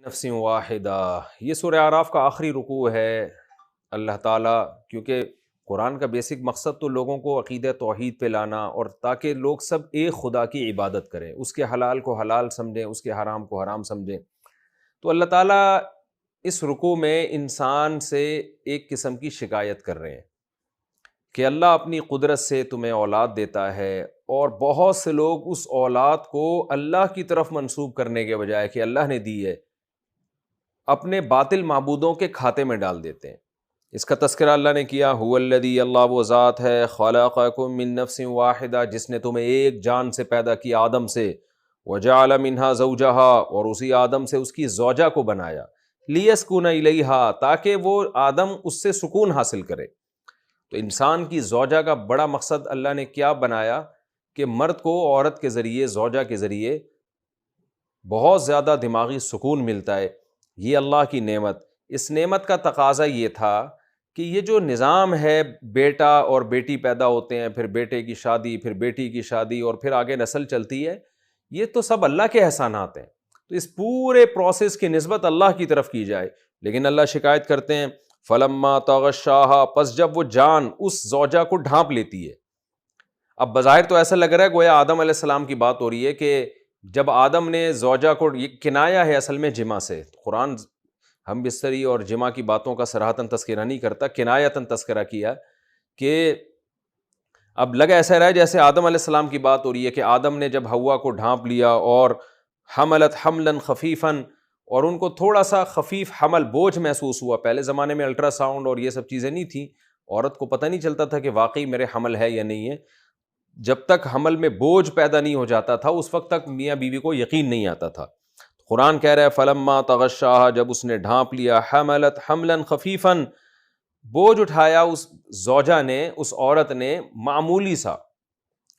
نفس واحدہ، یہ سورہ اعراف کا آخری رکوع ہے۔ اللہ تعالیٰ، کیونکہ قرآن کا بیسک مقصد تو لوگوں کو عقیدہ توحید پہ لانا اور تاکہ لوگ سب ایک خدا کی عبادت کریں، اس کے حلال کو حلال سمجھیں، اس کے حرام کو حرام سمجھیں۔ تو اللہ تعالیٰ اس رکوع میں انسان سے ایک قسم کی شکایت کر رہے ہیں کہ اللہ اپنی قدرت سے تمہیں اولاد دیتا ہے، اور بہت سے لوگ اس اولاد کو اللہ کی طرف منسوب کرنے کے بجائے کہ اللہ نے دی ہے، اپنے باطل معبودوں کے کھاتے میں ڈال دیتے ہیں۔ اس کا تذکرہ اللہ نے کیا، هو الذی، اللہ وہ ذات ہے، خلقکم من نفس واحدہ، جس نے تمہیں ایک جان سے پیدا کیا، آدم سے، وجعل منہا زوجہا، اور اسی آدم سے اس کی زوجہ کو بنایا، لیسکن الیہا، تاکہ وہ آدم اس سے سکون حاصل کرے۔ تو انسان کی زوجہ کا بڑا مقصد اللہ نے کیا بنایا کہ مرد کو عورت کے ذریعے، زوجہ کے ذریعے بہت زیادہ دماغی سکون ملتا ہے۔ یہ اللہ کی نعمت، اس نعمت کا تقاضا یہ تھا کہ یہ جو نظام ہے، بیٹا اور بیٹی پیدا ہوتے ہیں، پھر بیٹے کی شادی، پھر بیٹی کی شادی، اور پھر آگے نسل چلتی ہے، یہ تو سب اللہ کے احسانات ہیں۔ تو اس پورے پروسیس کی نسبت اللہ کی طرف کی جائے، لیکن اللہ شکایت کرتے ہیں، فلما تغشاہا، پس جب وہ جان اس زوجہ کو ڈھانپ لیتی ہے۔ اب بظاہر تو ایسا لگ رہا ہے گویا آدم علیہ السلام کی بات ہو رہی ہے کہ جب آدم نے زوجہ کو، یہ کنایہ ہے اصل میں جمع سے، قرآن ہم بستری اور جمع کی باتوں کا صراحتاً تذکرہ نہیں کرتا، کنایتاً تذکرہ کیا کہ اب لگا ایسا رہا ہے جیسے آدم علیہ السلام کی بات ہو رہی ہے کہ آدم نے جب حوا کو ڈھانپ لیا اور حملت حملا خفیفاً، اور ان کو تھوڑا سا خفیف حمل، بوجھ محسوس ہوا۔ پہلے زمانے میں الٹرا ساؤنڈ اور یہ سب چیزیں نہیں تھیں، عورت کو پتہ نہیں چلتا تھا کہ واقعی میرے حمل ہے یا نہیں ہے۔ جب تک حمل میں بوجھ پیدا نہیں ہو جاتا تھا، اس وقت تک میاں بیوی کو یقین نہیں آتا تھا۔ قرآن کہہ رہا ہے فلما تغشاہا، جب اس نے ڈھانپ لیا، حملت حملا خفیفاً، بوجھ اٹھایا اس زوجہ نے، اس عورت نے معمولی سا،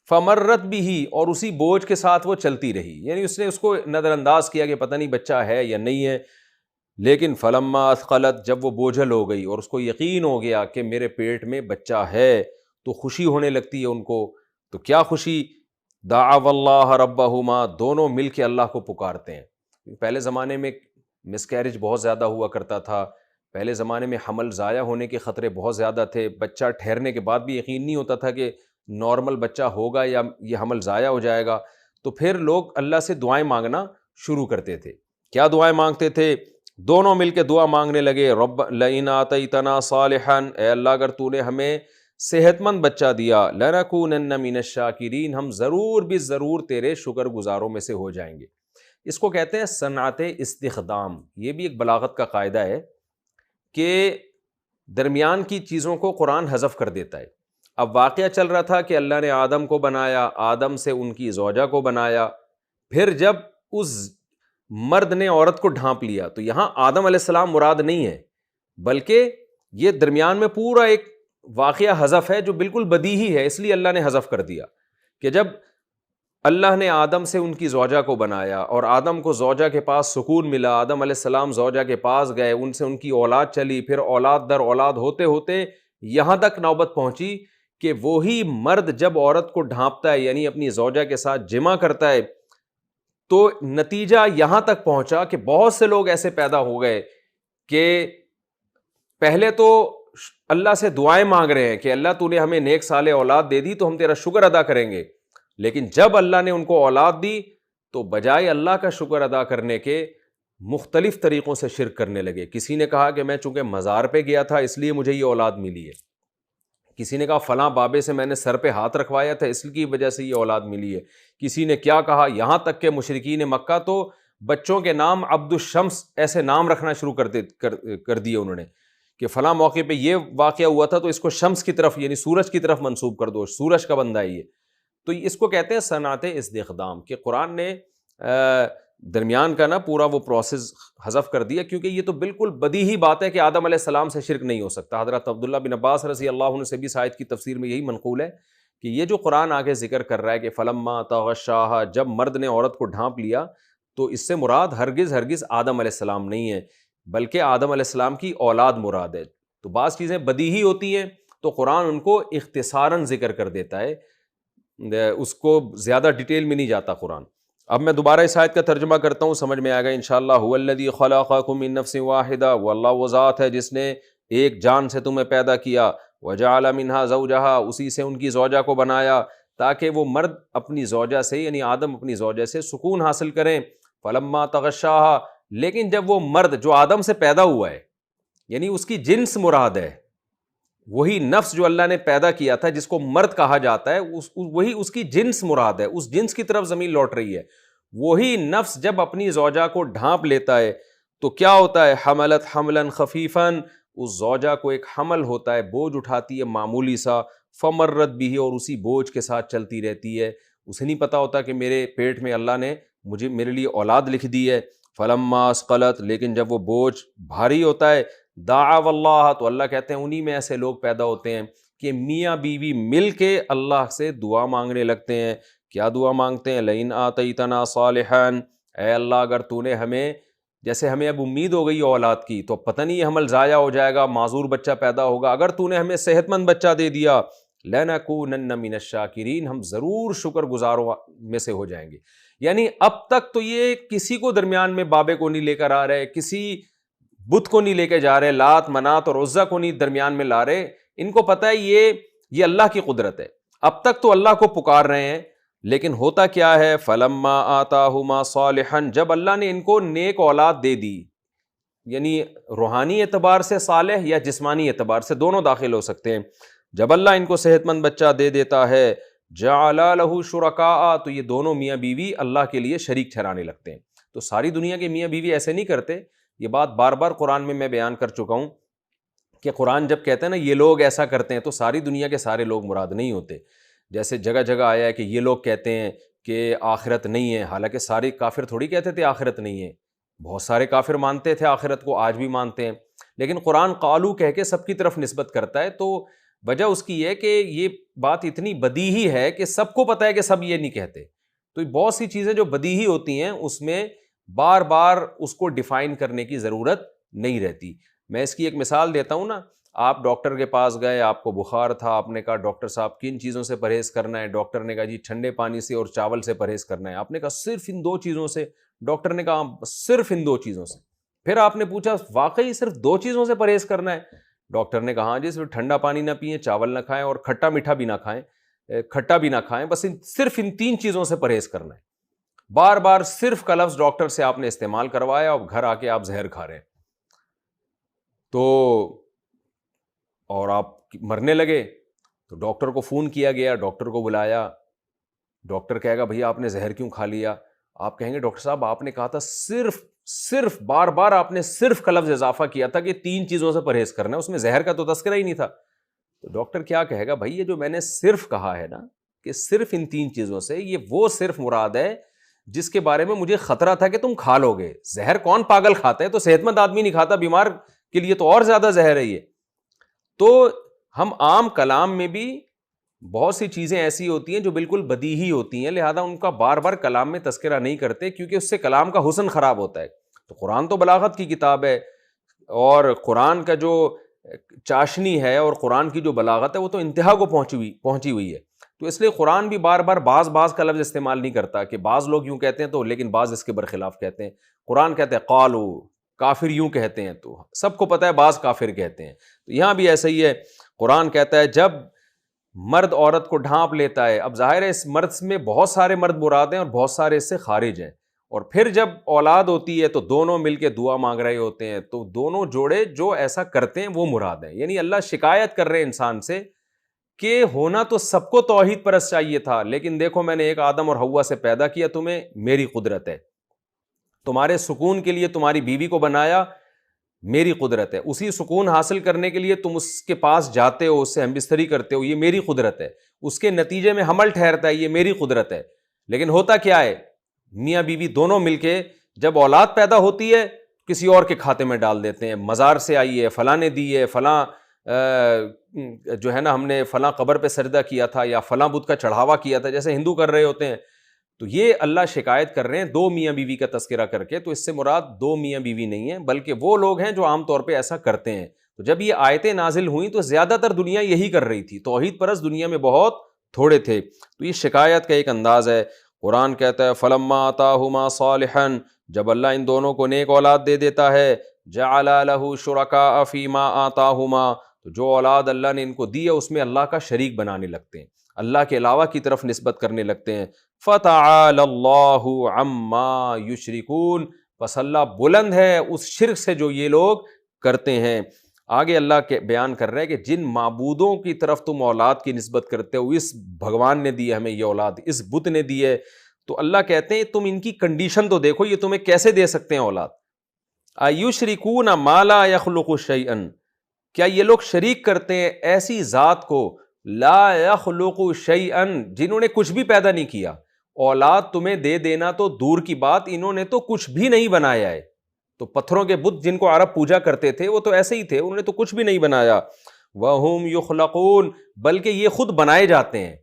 فمرت بھی، اور اسی بوجھ کے ساتھ وہ چلتی رہی، یعنی اس نے اس کو نظر انداز کیا کہ پتہ نہیں بچہ ہے یا نہیں ہے۔ لیکن فلما اثقلت، جب وہ بوجھل ہو گئی اور اس کو یقین ہو گیا کہ میرے پیٹ میں بچہ ہے، تو خوشی ہونے لگتی ہے ان کو۔ تو کیا خوشی؟ دعوا اللہ ربہما، دونوں مل کے اللہ کو پکارتے ہیں۔ پہلے زمانے میں مس کیریج بہت زیادہ ہوا کرتا تھا، پہلے زمانے میں حمل ضائع ہونے کے خطرے بہت زیادہ تھے، بچہ ٹھہرنے کے بعد بھی یقین نہیں ہوتا تھا کہ نارمل بچہ ہوگا یا یہ حمل ضائع ہو جائے گا۔ تو پھر لوگ اللہ سے دعائیں مانگنا شروع کرتے تھے۔ کیا دعائیں مانگتے تھے؟ دونوں مل کے دعا مانگنے لگے، رب لئن آتیتنا صالحا، اے اللہ اگر تو نے ہمیں صحت مند بچہ دیا، لنکونن من الشاکرین، ہم ضرور بھی ضرور تیرے شکر گزاروں میں سے ہو جائیں گے۔ اس کو کہتے ہیں صنعت استخدام۔ یہ بھی ایک بلاغت کا قاعدہ ہے کہ درمیان کی چیزوں کو قرآن حذف کر دیتا ہے۔ اب واقعہ چل رہا تھا کہ اللہ نے آدم کو بنایا، آدم سے ان کی زوجہ کو بنایا، پھر جب اس مرد نے عورت کو ڈھانپ لیا، تو یہاں آدم علیہ السلام مراد نہیں ہے، بلکہ یہ درمیان میں پورا ایک واقعہ حذف ہے جو بالکل بدیہی ہے، اس لیے اللہ نے حذف کر دیا کہ جب اللہ نے آدم سے ان کی زوجہ کو بنایا اور آدم کو زوجہ کے پاس سکون ملا، آدم علیہ السلام زوجہ کے پاس گئے، ان سے ان کی اولاد چلی، پھر اولاد در اولاد ہوتے ہوتے یہاں تک نوبت پہنچی کہ وہی مرد جب عورت کو ڈھانپتا ہے، یعنی اپنی زوجہ کے ساتھ جمع کرتا ہے، تو نتیجہ یہاں تک پہنچا کہ بہت سے لوگ ایسے پیدا ہو گئے کہ پہلے تو اللہ سے دعائیں مانگ رہے ہیں کہ اللہ تو نے ہمیں نیک صالح اولاد دے دی تو ہم تیرا شکر ادا کریں گے، لیکن جب اللہ نے ان کو اولاد دی تو بجائے اللہ کا شکر ادا کرنے کے مختلف طریقوں سے شرک کرنے لگے۔ کسی نے کہا کہ میں چونکہ مزار پہ گیا تھا اس لیے مجھے یہ اولاد ملی ہے، کسی نے کہا فلاں بابے سے میں نے سر پہ ہاتھ رکھوایا تھا اس کی وجہ سے یہ اولاد ملی ہے، کسی نے کیا کہا، یہاں تک کہ مشرکین مکہ تو بچوں کے نام عبد الشمس ایسے نام رکھنا شروع کر دیے انہوں نے کہ فلاں موقع پہ یہ واقعہ ہوا تھا تو اس کو شمس کی طرف، یعنی سورج کی طرف منسوب کر دو، سورج کا بندہ ہے یہ۔ تو اس کو کہتے ہیں صنعت استخدام، کہ قرآن نے درمیان کا نا پورا وہ پروسیس حذف کر دیا، کیونکہ یہ تو بالکل بدیہی بات ہے کہ آدم علیہ السلام سے شرک نہیں ہو سکتا۔ حضرت عبداللہ بن عباس رضی اللہ عنہ سے بھی اس آیت کی تفسیر میں یہی منقول ہے کہ یہ جو قرآن آگے ذکر کر رہا ہے کہ فلما تغشاہا، جب مرد نے عورت کو ڈھانپ لیا، تو اس سے مراد ہرگز آدم علیہ السلام نہیں ہے، بلکہ آدم علیہ السلام کی اولاد مراد ہے۔ تو بعض چیزیں بدیہی ہوتی ہیں تو قرآن ان کو اختصاراً ذکر کر دیتا ہے، اس کو زیادہ ڈیٹیل میں نہیں جاتا قرآن۔ اب میں دوبارہ اس آیت کا ترجمہ کرتا ہوں، سمجھ میں آئے گا انشاءاللہ۔ هو الذی خلقکم من نفس واحدہ، وہ اللہ وہ ذات ہے جس نے ایک جان سے تمہیں پیدا کیا، وجعل منها زوجہا، اسی سے ان کی زوجہ کو بنایا تاکہ وہ مرد اپنی زوجہ سے یعنی آدم اپنی زوجہ سے سکون حاصل کریں۔ فلما تغشاہا، لیکن جب وہ مرد جو آدم سے پیدا ہوا ہے یعنی اس کی جنس مراد ہے، وہی نفس جو اللہ نے پیدا کیا تھا جس کو مرد کہا جاتا ہے، وہی اس کی جنس مراد ہے، اس جنس کی طرف زمین لوٹ رہی ہے۔ وہی نفس جب اپنی زوجہ کو ڈھانپ لیتا ہے تو کیا ہوتا ہے؟ حملت حملا خفیفا، اس زوجہ کو ایک حمل ہوتا ہے، بوجھ اٹھاتی ہے معمولی سا، فمرت بھی، اور اسی بوجھ کے ساتھ چلتی رہتی ہے۔ اسے نہیں پتا ہوتا کہ میرے پیٹ میں اللہ نے میرے لیے اولاد لکھ دی ہے۔ فلما اسقلت، لیکن جب وہ بوجھ بھاری ہوتا ہے، دعوا اللہ، تو اللہ کہتے ہیں انہی میں ایسے لوگ پیدا ہوتے ہیں کہ میاں بیوی مل کے اللہ سے دعا مانگنے لگتے ہیں۔ کیا دعا مانگتے ہیں؟ لئن آتیتنا صالحا، اے اللہ اگر تو نے ہمیں، جیسے ہمیں اب امید ہو گئی اولاد کی تو پتہ نہیں یہ حمل ضائع ہو جائے گا، معذور بچہ پیدا ہوگا، اگر تو نے ہمیں صحت مند بچہ دے دیا، لنکونن من الشاکرین، ہم ضرور شکر گزاروں میں سے ہو جائیں گے۔ یعنی اب تک تو یہ کسی کو درمیان میں بابے کو نہیں لے کر آ رہے، کسی بت کو نہیں لے کے جا رہے، لات منات اور عزا کو نہیں درمیان میں لا رہے، ان کو پتہ ہے یہ اللہ کی قدرت ہے، اب تک تو اللہ کو پکار رہے ہیں۔ لیکن ہوتا کیا ہے؟ فلما آتاہما صالحا، جب اللہ نے ان کو نیک اولاد دے دی، یعنی روحانی اعتبار سے صالح یا جسمانی اعتبار سے، دونوں داخل ہو سکتے ہیں، جب اللہ ان کو صحت مند بچہ دے دیتا ہے، جعل لہ شرکاء، تو یہ دونوں میاں بیوی اللہ کے لیے شریک ٹھہرانے لگتے ہیں۔ تو ساری دنیا کے میاں بیوی ایسے نہیں کرتے، یہ بات بار بار قرآن میں بیان کر چکا ہوں کہ قرآن جب کہتے ہیں نا یہ لوگ ایسا کرتے ہیں، تو ساری دنیا کے سارے لوگ مراد نہیں ہوتے۔ جیسے جگہ جگہ آیا ہے کہ یہ لوگ کہتے ہیں کہ آخرت نہیں ہے، حالانکہ سارے کافر تھوڑی کہتے تھے آخرت نہیں ہے، بہت سارے کافر مانتے تھے آخرت کو، آج بھی مانتے ہیں، لیکن قرآن قالو کہہ کے سب کی طرف نسبت کرتا ہے۔ تو وجہ اس کی یہ کہ یہ بات اتنی بدیہی ہے کہ سب کو پتہ ہے کہ سب یہ نہیں کہتے، تو بہت سی چیزیں جو بدیہی ہوتی ہیں اس میں بار بار اس کو ڈیفائن کرنے کی ضرورت نہیں رہتی۔ میں اس کی ایک مثال دیتا ہوں نا، آپ ڈاکٹر کے پاس گئے، آپ کو بخار تھا، آپ نے کہا ڈاکٹر صاحب کن چیزوں سے پرہیز کرنا ہے؟ ڈاکٹر نے کہا جی ٹھنڈے پانی سے اور چاول سے پرہیز کرنا ہے۔ آپ نے کہا صرف ان دو چیزوں سے؟ ڈاکٹر نے کہا صرف ان دو چیزوں سے۔ پھر آپ نے پوچھا واقعی صرف دو چیزوں سے پرہیز کرنا ہے؟ ڈاکٹر نے کہا ہاں جی، صرف ٹھنڈا پانی نہ پئیں، چاول نہ کھائیں اور کھٹا میٹھا بھی نہ کھائیں، کھٹا بھی نہ کھائیں، بس صرف ان تین چیزوں سے پرہیز کرنا ہے۔ بار بار صرف کا لفظ ڈاکٹر سے آپ نے استعمال کروایا اور گھر آ کے آپ زہر کھا رہے ہیں، تو اور آپ مرنے لگے۔ تو ڈاکٹر کو فون کیا گیا، ڈاکٹر کو بلایا، ڈاکٹر کہے گا بھئی آپ نے زہر کیوں کھا لیا؟ آپ کہیں گے ڈاکٹر صاحب آپ نے کہا تھا صرف بار بار آپ نے صرف کا لفظ اضافہ کیا تھا کہ تین چیزوں سے پرہیز کرنا ہے، اس میں زہر کا تو تذکرہ ہی نہیں تھا۔ تو ڈاکٹر کیا کہے گا؟ بھئی یہ جو میں نے صرف کہا ہے نا کہ صرف ان تین چیزوں سے، یہ وہ صرف مراد ہے جس کے بارے میں مجھے خطرہ تھا کہ تم کھا لو گے۔ زہر کون پاگل کھاتا ہے؟ تو صحت مند آدمی نہیں کھاتا، بیمار کے لیے تو اور زیادہ زہر ہے یہ۔ تو ہم عام کلام میں بھی بہت سی چیزیں ایسی ہوتی ہیں جو بالکل بدیہی ہوتی ہیں، لہذا ان کا بار بار کلام میں تذکرہ نہیں کرتے کیونکہ اس سے کلام کا حسن خراب ہوتا ہے۔ تو قرآن تو بلاغت کی کتاب ہے، اور قرآن کا جو چاشنی ہے اور قرآن کی جو بلاغت ہے وہ تو انتہا کو پہنچی ہوئی ہے۔ تو اس لیے قرآن بھی بار بار بعض کا لفظ استعمال نہیں کرتا کہ بعض لوگ یوں کہتے ہیں تو لیکن بعض اس کے برخلاف کہتے ہیں۔ قرآن کہتے ہیں قالو، کافر یوں کہتے ہیں، تو سب کو پتہ ہے بعض کافر کہتے ہیں۔ تو یہاں بھی ایسا ہی ہے، قرآن کہتا ہے جب مرد عورت کو ڈھانپ لیتا ہے، اب ظاہر ہے اس مرد میں بہت سارے مرد مراد ہیں اور بہت سارے اس سے خارج ہیں، اور پھر جب اولاد ہوتی ہے تو دونوں مل کے دعا مانگ رہے ہوتے ہیں، تو دونوں جوڑے جو ایسا کرتے ہیں وہ مراد ہیں۔ یعنی اللہ شکایت کر رہے ہیں انسان سے کہ ہونا تو سب کو توحید پرست چاہیے تھا، لیکن دیکھو میں نے ایک آدم اور حوا سے پیدا کیا تمہیں، میری قدرت ہے، تمہارے سکون کے لیے تمہاری بیوی کو بنایا، میری قدرت ہے، اسی سکون حاصل کرنے کے لیے تم اس کے پاس جاتے ہو، اس سے ہم بستری کرتے ہو، یہ میری قدرت ہے، اس کے نتیجے میں حمل ٹھہرتا ہے، یہ میری قدرت ہے۔ لیکن ہوتا کیا ہے؟ میاں بیوی دونوں مل کے جب اولاد پیدا ہوتی ہے کسی اور کے کھاتے میں ڈال دیتے ہیں، مزار سے آئی ہے، فلاں نے دی ہے، فلاں جو ہے نا ہم نے فلاں قبر پہ سجدہ کیا تھا یا فلاں بت کا چڑھاوا کیا تھا، جیسے ہندو کر رہے ہوتے ہیں۔ تو یہ اللہ شکایت کر رہے ہیں دو میاں بیوی کا تذکرہ کر کے، تو اس سے مراد دو میاں بیوی نہیں ہیں بلکہ وہ لوگ ہیں جو عام طور پہ ایسا کرتے ہیں۔ تو جب یہ آیتیں نازل ہوئیں تو زیادہ تر دنیا یہی کر رہی تھی، توحید پرست دنیا میں بہت تھوڑے تھے، تو یہ شکایت کا ایک انداز ہے۔ قرآن کہتا ہے فلما آتاہما صالحا، جب اللہ ان دونوں کو نیک اولاد دے دیتا ہے، جعل لہ شرکاء فیما آتاہما، تو جو اولاد اللہ نے ان کو دی ہے اس میں اللہ کا شریک بنانے لگتے ہیں، اللہ کے علاوہ کی طرف نسبت کرنے لگتے ہیں۔ فتعالی اللہ عما یشرکون، پس اللہ بلند ہے اس شرک سے جو یہ لوگ کرتے ہیں۔ آگے اللہ کے بیان کر رہے ہیں کہ جن معبودوں کی طرف تم اولاد کی نسبت کرتے ہو، اس بھگوان نے دی ہے ہمیں یہ اولاد، اس بت نے دی ہے، تو اللہ کہتے ہیں تم ان کی کنڈیشن تو دیکھو، یہ تمہیں کیسے دے سکتے ہیں اولاد۔ ایشرکون ما لا یخلق شیئا، کیا یہ لوگ شریک کرتے ہیں ایسی ذات کو لا یخلق شیئا، جنہوں نے کچھ بھی پیدا نہیں کیا۔ اولاد تمہیں دے دینا تو دور کی بات، انہوں نے تو کچھ بھی نہیں بنایا ہے۔ تو پتھروں کے بت جن کو عرب پوجا کرتے تھے وہ تو ایسے ہی تھے، انہوں نے تو کچھ بھی نہیں بنایا۔ وَهُمْ يُخْلَقُونَ، بلکہ یہ خود بنائے جاتے ہیں،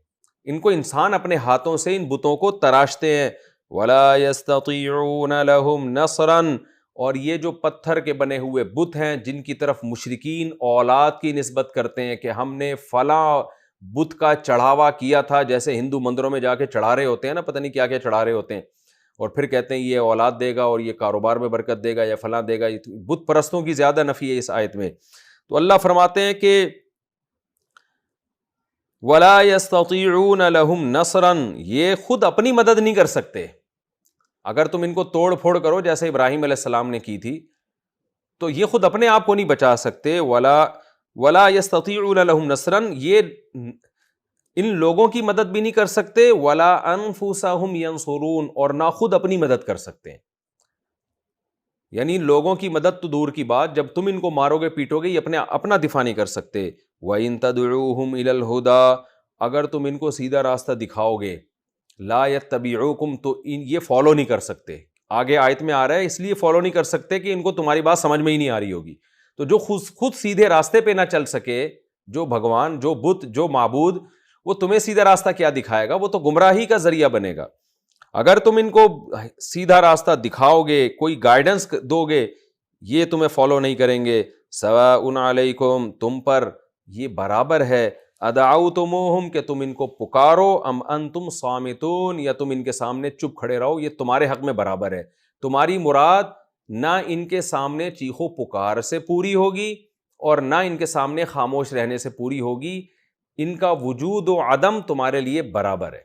ان کو انسان اپنے ہاتھوں سے ان بتوں کو تراشتے ہیں۔ وَلَا يَسْتَطِيعُونَ لَهُمْ نَصْرًا، اور یہ جو پتھر کے بنے ہوئے بت ہیں جن کی طرف مشرکین اولاد کی نسبت کرتے ہیں کہ ہم نے فلاں بت کا چڑھاوا کیا تھا، جیسے ہندو مندروں میں جا کے چڑھا رہے ہوتے ہیں نا، پتہ نہیں کیا کیا چڑھا رہے ہوتے ہیں، اور پھر کہتے ہیں یہ اولاد دے گا اور یہ کاروبار میں برکت دے گا یا فلاں دے گا۔ بت پرستوں کی زیادہ نفی ہے اس آیت میں۔ تو اللہ فرماتے ہیں کہ وَلَا يَسْتَطِيعُونَ لَهُمْ نَصْرًا، یہ خود اپنی مدد نہیں کر سکتے۔ اگر تم ان کو توڑ پھوڑ کرو جیسے ابراہیم علیہ السلام نے کی تھی، تو یہ خود اپنے آپ کو نہیں بچا سکتے۔ وَلَا يَسْتَطِيعُونَ لَهُمْ نَصْرًا، یہ ان لوگوں کی مدد بھی نہیں کر سکتے۔ وَلَا أَنفُسَهُمْ يَنصُرُونَ، اور نہ خود اپنی مدد کر سکتے ہیں۔ یعنی لوگوں کی مدد تو دور کی بات، جب تم ان کو مارو گے پیٹو گے یہ اپنا دفاع نہیں کر سکتے۔ وَإِن تَدْعُوهُمْ إِلَى الْهُدَىٰ، اگر تم ان کو سیدھا راستہ دکھاؤ گے، لا يَتَّبِعُوكُمْ، تو یہ فالو نہیں کر سکتے۔ آگے آیت میں آ رہا ہے اس لیے فالو نہیں کر سکتے کہ ان کو تمہاری بات سمجھ میں ہی نہیں آ رہی ہوگی۔ تو جو خود سیدھے راستے پہ نہ چل سکے، جو بھگوان، جو بت، جو معبود، وہ تمہیں سیدھا راستہ کیا دکھائے گا؟ وہ تو گمراہی کا ذریعہ بنے گا۔ اگر تم ان کو سیدھا راستہ دکھاؤ گے، کوئی گائیڈنس دو گے، یہ تمہیں فالو نہیں کریں گے۔ سواء علیکم، تم پر یہ برابر ہے، ادعوتموہم، کہ تم ان کو پکارو، ام انتم صامتون، یا تم ان کے سامنے چپ کھڑے رہو، یہ تمہارے حق میں برابر ہے۔ تمہاری مراد نہ ان کے سامنے چیخو پکار سے پوری ہوگی اور نہ ان کے سامنے خاموش رہنے سے پوری ہوگی، ان کا وجود و عدم تمہارے لیے برابر ہے۔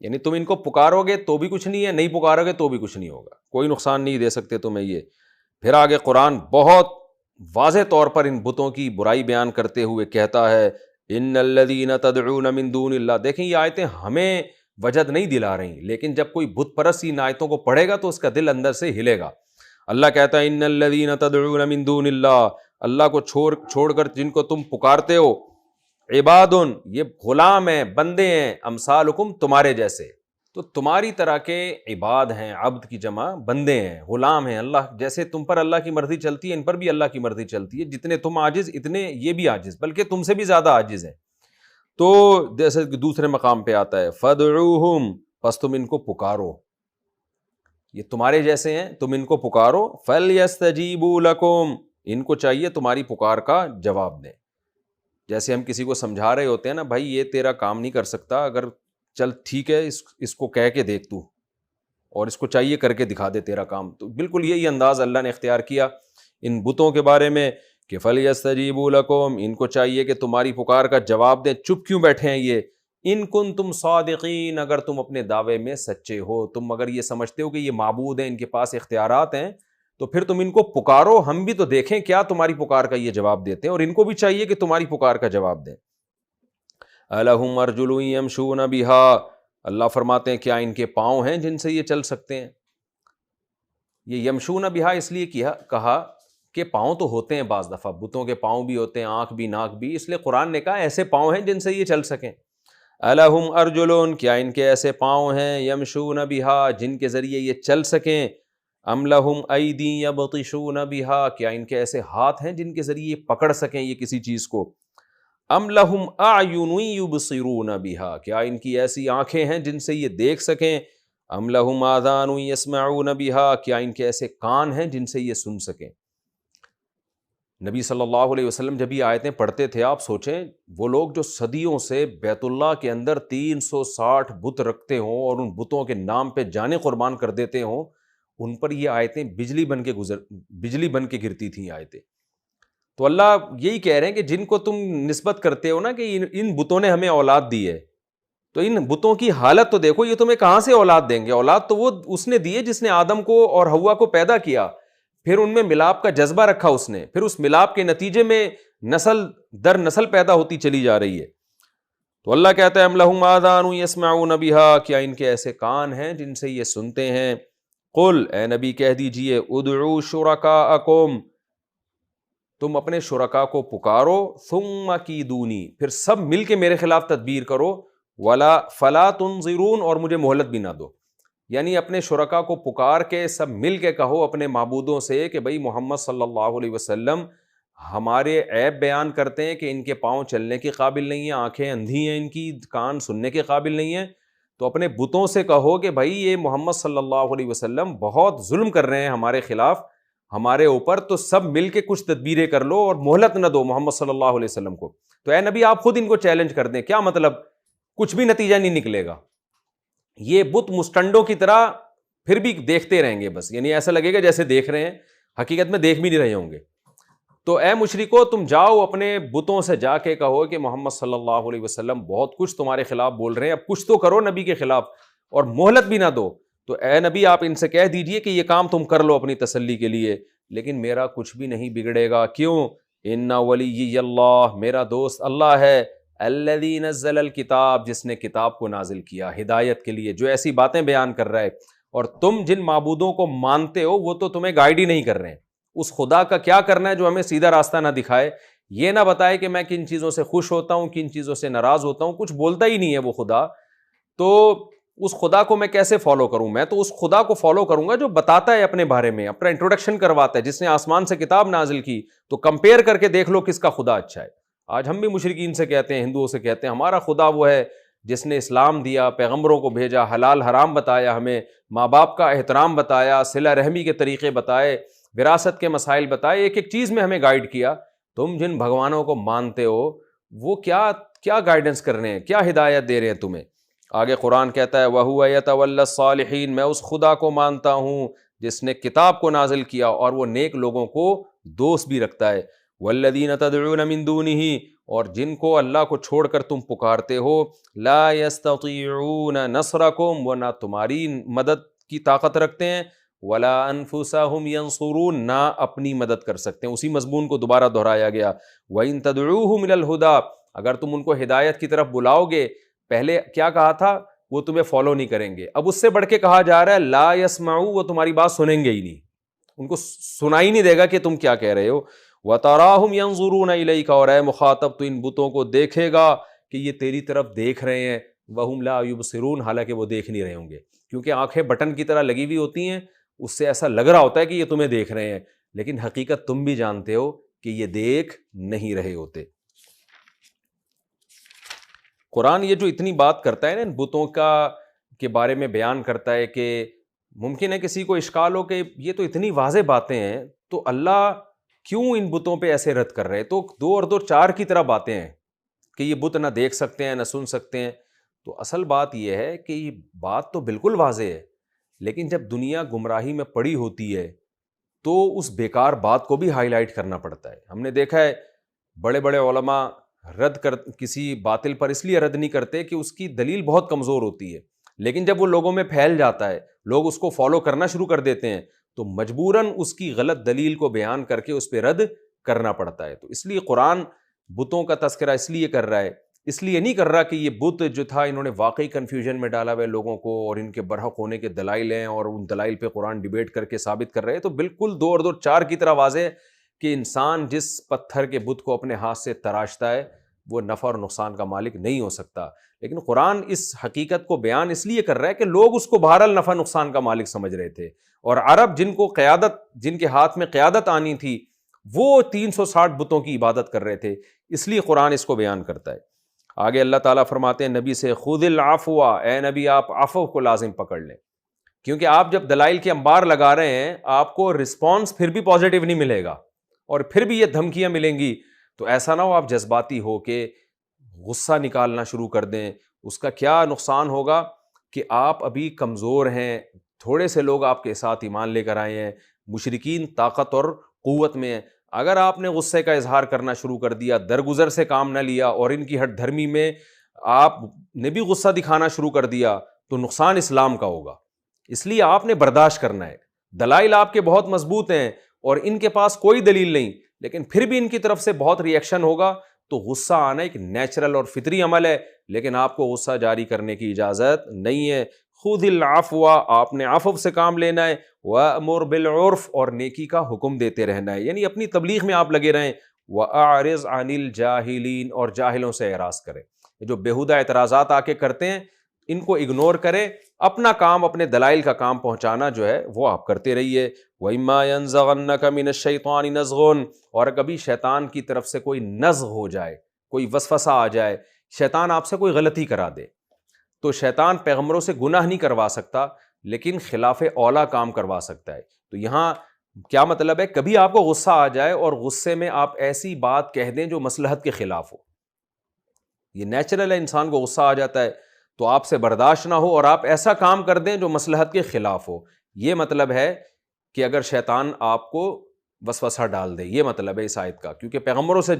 یعنی تم ان کو پکارو گے تو بھی کچھ نہیں ہے، نہیں پکارو گے تو بھی کچھ نہیں ہوگا، کوئی نقصان نہیں دے سکتے تمہیں یہ۔ پھر آگے قرآن بہت واضح طور پر ان بتوں کی برائی بیان کرتے ہوئے کہتا ہے ان الذین تدعون من دون اللہ۔ دیکھیں یہ آیتیں ہمیں وجد نہیں دلا رہی، لیکن جب کوئی بت پرست ان آیتوں کو پڑھے گا تو اس کا دل اندر سے ہلے گا۔ اللہ کہتا ہے ان الذین تدعون من دون اللہ، اللہ کو چھوڑ کر جن کو تم پکارتے ہو، عبادن، یہ غلام ہیں، بندے ہیں، امثالکم، تمہارے جیسے۔ تو تمہاری طرح کے عباد ہیں، عبد کی جمع بندے ہیں، غلام ہیں۔ اللہ جیسے تم پر اللہ کی مرضی چلتی ہے، ان پر بھی اللہ کی مرضی چلتی ہے۔ جتنے تم عاجز اتنے یہ بھی عاجز، بلکہ تم سے بھی زیادہ عاجز ہیں۔ تو جیسے دوسرے مقام پہ آتا ہے فَادْعُوهُمْ، پس تم ان کو پکارو، یہ تمہارے جیسے ہیں، تم ان کو پکارو، فَلْيَسْتَجِيبُوا لَكُمْ، ان کو چاہیے تمہاری پکار کا جواب دیں۔ جیسے ہم کسی کو سمجھا رہے ہوتے ہیں نا، بھائی یہ تیرا کام نہیں کر سکتا، اگر چل ٹھیک ہے اس کو کہہ کے دیکھ تو، اور اس کو چاہیے کر کے دکھا دے تیرا کام۔ تو بالکل یہی انداز اللہ نے اختیار کیا ان بتوں کے بارے میں کہ فَلْيَسْتَجِيبُوا لَكُمْ، ان کو چاہیے کہ تمہاری پکار کا جواب دیں۔ چپ کیوں بیٹھے ہیں یہ؟ ان کنتم صادقین، اگر تم اپنے دعوے میں سچے ہو، تم اگر یہ سمجھتے ہو کہ یہ معبود ہیں، ان کے پاس اختیارات ہیں، تو پھر تم ان کو پکارو، ہم بھی تو دیکھیں کیا تمہاری پکار کا یہ جواب دیتے ہیں، اور ان کو بھی چاہیے کہ تمہاری پکار کا جواب دیں۔ أَلَهُمْ أَرْجُلٌ يَمْشُونَ بِهَا، اللہ فرماتے ہیں کیا ان کے پاؤں ہیں جن سے یہ چل سکتے ہیں؟ یہ یمشون بہا اس لیے کہا کہ پاؤں تو ہوتے ہیں، بعض دفعہ بتوں کے پاؤں بھی ہوتے ہیں، آنکھ بھی، ناک بھی، اس لیے قرآن نے کہا ایسے پاؤں ہیں جن سے یہ چل سکیں۔ أَلَهُمْ أَرْجُلٌ، کیا ان کے ایسے پاؤں ہیں، یمشون بہا، جن کے ذریعے یہ چل سکیں، أَمْ لَهُمْ أَيْدٍ يَبْطِشُونَ بِهَا، کیا ان کے ایسے ہاتھ ہیں جن کے ذریعے یہ پکڑ سکیں یہ کسی چیز کو، أَمْ لَهُمْ أَعْيُنٌ يُبْصِرُونَ بِهَا، کیا ان کی ایسی آنکھیں ہیں جن سے یہ دیکھ سکیں، أَمْ لَهُمْ آذَانٌ يَسْمَعُونَ بِهَا، کیا ان کے ایسے کان ہیں جن سے یہ سن سکیں۔ نبی صلی اللہ علیہ وسلم جب یہ آیتیں پڑھتے تھے، آپ سوچیں وہ لوگ جو صدیوں سے بیت اللہ کے اندر 360 بت رکھتے ہوں اور ان بتوں کے نام پہ جانیں قربان کر دیتے ہوں، ان پر یہ آیتیں بجلی بن کے گرتی تھیں آیتیں۔ تو اللہ یہی کہہ رہے ہیں کہ جن کو تم نسبت کرتے ہو نا کہ ان بتوں نے ہمیں اولاد دی ہے، تو ان بتوں کی حالت تو دیکھو، یہ تمہیں کہاں سے اولاد دیں گے؟ اولاد تو وہ اس نے دی ہے جس نے آدم کو اور حوا کو پیدا کیا، پھر ان میں ملاپ کا جذبہ رکھا اس نے، پھر اس ملاپ کے نتیجے میں نسل در نسل پیدا ہوتی چلی جا رہی ہے۔ تو اللہ کہتا ہے ام لہم آذان یسمعون بہا، کیا ان کے ایسے کان ہیں جن سے یہ سنتے ہیں؟ قل، اے نبی کہہ دیجئے، ادعوا شرکاءکم، تم اپنے شرکا کو پکارو، ثم کیدونی، پھر سب مل کے میرے خلاف تدبیر کرو، ولا فلا تنظرون، اور مجھے مہلت بھی نہ دو۔ یعنی اپنے شرکا کو پکار کے سب مل کے کہو اپنے معبودوں سے کہ بھئی محمد صلی اللہ علیہ وسلم ہمارے عیب بیان کرتے ہیں کہ ان کے پاؤں چلنے کے قابل نہیں ہیں، آنکھیں اندھی ہیں ان کی، کان سننے کے قابل نہیں ہیں، تو اپنے بتوں سے کہو کہ بھائی یہ محمد صلی اللہ علیہ وسلم بہت ظلم کر رہے ہیں ہمارے خلاف، ہمارے اوپر، تو سب مل کے کچھ تدبیریں کر لو اور مہلت نہ دو محمد صلی اللہ علیہ وسلم کو۔ تو اے نبی آپ خود ان کو چیلنج کر دیں، کیا مطلب؟ کچھ بھی نتیجہ نہیں نکلے گا، یہ بت مسٹنڈوں کی طرح پھر بھی دیکھتے رہیں گے، بس یعنی ایسا لگے گا جیسے دیکھ رہے ہیں، حقیقت میں دیکھ بھی نہیں رہے ہوں گے۔ تو اے مشرکو، تم جاؤ اپنے بتوں سے جا کے کہو کہ محمد صلی اللہ علیہ وسلم بہت کچھ تمہارے خلاف بول رہے ہیں، اب کچھ تو کرو نبی کے خلاف، اور مہلت بھی نہ دو۔ تو اے نبی آپ ان سے کہہ دیجئے کہ یہ کام تم کر لو اپنی تسلی کے لیے، لیکن میرا کچھ بھی نہیں بگڑے گا۔ کیوں؟ ان ولی اللہ، میرا دوست اللہ ہے، الذی نزل الکتاب، جس نے کتاب کو نازل کیا ہدایت کے لیے، جو ایسی باتیں بیان کر رہا ہے، اور تم جن معبودوں کو مانتے ہو وہ تو تمہیں گائیڈ ہی نہیں کر رہے ہیں۔ اس خدا کا کیا کرنا ہے جو ہمیں سیدھا راستہ نہ دکھائے، یہ نہ بتائے کہ میں کن چیزوں سے خوش ہوتا ہوں، کن چیزوں سے ناراض ہوتا ہوں، کچھ بولتا ہی نہیں ہے وہ خدا، تو اس خدا کو میں کیسے فالو کروں؟ میں تو اس خدا کو فالو کروں گا جو بتاتا ہے اپنے بارے میں، اپنا انٹروڈکشن کرواتا ہے، جس نے آسمان سے کتاب نازل کی، تو کمپیئر کر کے دیکھ لو کس کا خدا اچھا ہے۔ آج ہم بھی مشرکین سے کہتے ہیں، ہندوؤں سے کہتے ہیں ہمارا خدا وہ ہے جس نے اسلام دیا، پیغمبروں کو بھیجا، حلال حرام بتایا، ہمیں ماں باپ کا احترام بتایا، صلہ رحمی کے طریقے بتائے، وراثت کے مسائل بتائے، ایک ایک چیز میں ہمیں گائیڈ کیا۔ تم جن بھگوانوں کو مانتے ہو وہ کیا گائیڈنس کر رہے ہیں، کیا ہدایت دے رہے ہیں تمہیں؟ آگے قرآن کہتا ہے وَهُوَ يَتَوَلَّى الصَّالِحِينَ، میں اس خدا کو مانتا ہوں جس نے کتاب کو نازل کیا اور وہ نیک لوگوں کو دوست بھی رکھتا ہے۔ وَالَّذِينَ تَدْعُونَ مِن دُونِهِ، اور جن کو اللہ کو چھوڑ کر تم پکارتے ہو، لَا يَسْتَطِيعُونَ نَصْرَكُمْ، وہ نہ تمہاری مدد کی طاقت رکھتے ہیں، وَلَا أَنفُسَهُمْ يَنصُرُونَ، نہ اپنی مدد کر سکتے ہیں۔ اسی مضمون کو دوبارہ دہرایا گیا، وَإِن تَدْعُوهُمْ إِلَى الْهُدَىٰ، اگر تم ان کو ہدایت کی طرف بلاؤ گے، پہلے کیا کہا تھا؟ وہ تمہیں فالو نہیں کریں گے، اب اس سے بڑھ کے کہا جا رہا ہے لا يسمعوا، وہ تمہاری بات سنیں گے ہی نہیں، ان کو سنائی نہیں دے گا کہ تم کیا کہہ رہے ہو۔ وَتَرَاهُمْ يَنظُرُونَ إِلَيْكَ، اور اے مخاطب تو ان بتوں کو دیکھے گا کہ یہ تیری طرف دیکھ رہے ہیں، وَهُمْ لَا يُبْصِرُونَ، حالانکہ وہ دیکھ نہیں رہے ہوں گے، کیونکہ آنکھیں بٹن کی طرح لگی ہوئی ہوتی ہیں، اس سے ایسا لگ رہا ہوتا ہے کہ یہ تمہیں دیکھ رہے ہیں، لیکن حقیقت تم بھی جانتے ہو کہ یہ دیکھ نہیں رہے ہوتے۔ قرآن یہ جو اتنی بات کرتا ہے نا ان بتوں کے بارے میں بیان کرتا ہے کہ ممکن ہے کسی کو اشکال ہو کہ یہ تو اتنی واضح باتیں ہیں، تو اللہ کیوں ان بتوں پہ ایسے رد کر رہے ہیں؟ تو 2 اور 2 4 کی طرح باتیں ہیں کہ یہ بت نہ دیکھ سکتے ہیں نہ سن سکتے ہیں۔ تو اصل بات یہ ہے کہ یہ بات تو بالکل واضح ہے، لیکن جب دنیا گمراہی میں پڑی ہوتی ہے تو اس بیکار بات کو بھی ہائی لائٹ کرنا پڑتا ہے۔ ہم نے دیکھا ہے بڑے بڑے علماء کسی باطل پر اس لیے رد نہیں کرتے کہ اس کی دلیل بہت کمزور ہوتی ہے، لیکن جب وہ لوگوں میں پھیل جاتا ہے، لوگ اس کو فالو کرنا شروع کر دیتے ہیں، تو مجبوراً اس کی غلط دلیل کو بیان کر کے اس پہ رد کرنا پڑتا ہے۔ تو اس لیے قرآن بتوں کا تذکرہ اس لیے کر رہا ہے، اس لیے نہیں کر رہا کہ یہ بت جو تھا انہوں نے واقعی کنفیوژن میں ڈالا ہوئے لوگوں کو اور ان کے برحق ہونے کے دلائل ہیں اور ان دلائل پہ قرآن ڈیبیٹ کر کے ثابت کر رہے ہیں۔ تو بالکل 2 اور 2 4 کی طرح واضح ہے کہ انسان جس پتھر کے بت کو اپنے ہاتھ سے تراشتا ہے وہ نفع اور نقصان کا مالک نہیں ہو سکتا، لیکن قرآن اس حقیقت کو بیان اس لیے کر رہا ہے کہ لوگ اس کو بہرحال نفع نقصان کا مالک سمجھ رہے تھے، اور عرب جن کے ہاتھ میں قیادت آنی تھی وہ 360 بتوں کی عبادت کر رہے تھے، اس لیے قرآن اس کو بیان کرتا ہے۔ آگے اللہ تعالیٰ فرماتے ہیں نبی سے خذ العفو، اے نبی آپ عفو کو لازم پکڑ لیں، کیونکہ آپ جب دلائل کے انبار لگا رہے ہیں آپ کو رسپانس پھر بھی پازیٹیو نہیں ملے گا، اور پھر بھی یہ دھمکیاں ملیں گی، تو ایسا نہ ہو آپ جذباتی ہو کہ غصہ نکالنا شروع کر دیں۔ اس کا کیا نقصان ہوگا کہ آپ ابھی کمزور ہیں، تھوڑے سے لوگ آپ کے ساتھ ایمان لے کر آئے ہیں، مشرکین طاقت اور قوت میں ہیں۔ اگر آپ نے غصے کا اظہار کرنا شروع کر دیا، درگزر سے کام نہ لیا اور ان کی ہٹ دھرمی میں آپ نے بھی غصہ دکھانا شروع کر دیا، تو نقصان اسلام کا ہوگا۔ اس لیے آپ نے برداشت کرنا ہے۔ دلائل آپ کے بہت مضبوط ہیں اور ان کے پاس کوئی دلیل نہیں، لیکن پھر بھی ان کی طرف سے بہت ری ایکشن ہوگا، تو غصہ آنا ایک نیچرل اور فطری عمل ہے، لیکن آپ کو غصہ جاری کرنے کی اجازت نہیں ہے۔ خُذِ الْعَفْوَ، آپ نے عفو سے کام لینا ہے، وَأْمُرْ بِالْعُرْفِ، اور نیکی کا حکم دیتے رہنا ہے، یعنی اپنی تبلیغ میں آپ لگے رہیں۔ وَأَعْرِضْ عَنِ الْجَاهِلِينَ، اور جاہلوں سے اعراض کریں۔ جو بیہودہ اعتراضات آ کے کرتے ہیں ان کو اگنور کریں، اپنا کام، اپنے دلائل کا کام پہنچانا جو ہے وہ آپ کرتے رہیے۔ وَإِمَّا يَنزَغَنَّكَ مِنَ الشَّيْطَانِ نَزْغٌ، اور کبھی شیطان کی طرف سے کوئی نزغ ہو جائے، کوئی وسوسہ آ جائے، شیطان آپ سے کوئی غلطی کرا دے، تو شیطان پیغمبروں سے گناہ نہیں کروا سکتا لیکن خلاف اولیٰ کام کروا سکتا ہے۔ تو یہاں کیا مطلب ہے، کبھی آپ کو غصہ آ جائے اور غصے میں آپ ایسی بات کہہ دیں جو مصلحت کے خلاف ہو، یہ نیچرل ہے، انسان کو غصہ آ جاتا ہے، تو آپ سے برداشت نہ ہو اور آپ ایسا کام کر دیں جو مصلحت کے خلاف ہو۔ یہ مطلب ہے کہ اگر شیطان آپ کو وسوسہ ڈال دے، یہ مطلب ہے اس آیت کا، کیونکہ پیغمبروں سے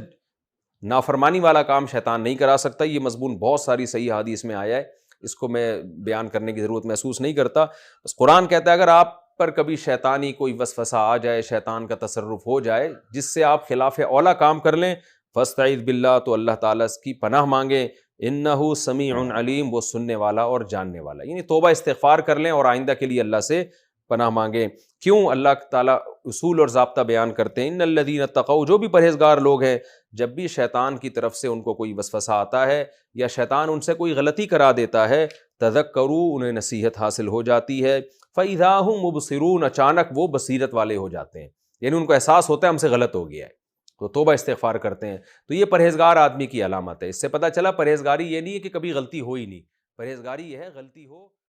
نافرمانی والا کام شیطان نہیں کرا سکتا۔ یہ مضمون بہت ساری صحیح حدیث میں آیا ہے، اس کو میں بیان کرنے کی ضرورت محسوس نہیں کرتا، بس قرآن کہتا ہے اگر آپ پر کبھی شیطانی کوئی وسوسہ آ جائے، شیطان کا تصرف ہو جائے جس سے آپ خلاف اولیٰ کام کر لیں، فاستعذ باللہ، تو اللہ تعالیٰ کی پناہ مانگیں، انہ سمیع علیم، وہ سننے والا اور جاننے والا، یعنی توبہ استغفار کر لیں اور آئندہ کے لیے اللہ سے پناہ مانگیں۔ کیوں اللہ تعالیٰ اصول اور ضابطہ بیان کرتے ہیں، ان الذین اتقوا، جو بھی پرہیزگار لوگ ہیں، جب بھی شیطان کی طرف سے ان کو کوئی وسوسہ آتا ہے یا شیطان ان سے کوئی غلطی کرا دیتا ہے، تذکروا، انہیں نصیحت حاصل ہو جاتی ہے، فاذا ھم مبصرون، اچانک وہ بصیرت والے ہو جاتے ہیں، یعنی ان کو احساس ہوتا ہے ہم سے غلط ہو گیا ہے، تو توبہ استغفار کرتے ہیں۔ تو یہ پرہیزگار آدمی کی علامت ہے۔ اس سے پتہ چلا پرہیزگاری یہ نہیں ہے کہ کبھی غلطی ہو ہی نہیں، پرہیزگاری یہ ہے غلطی ہو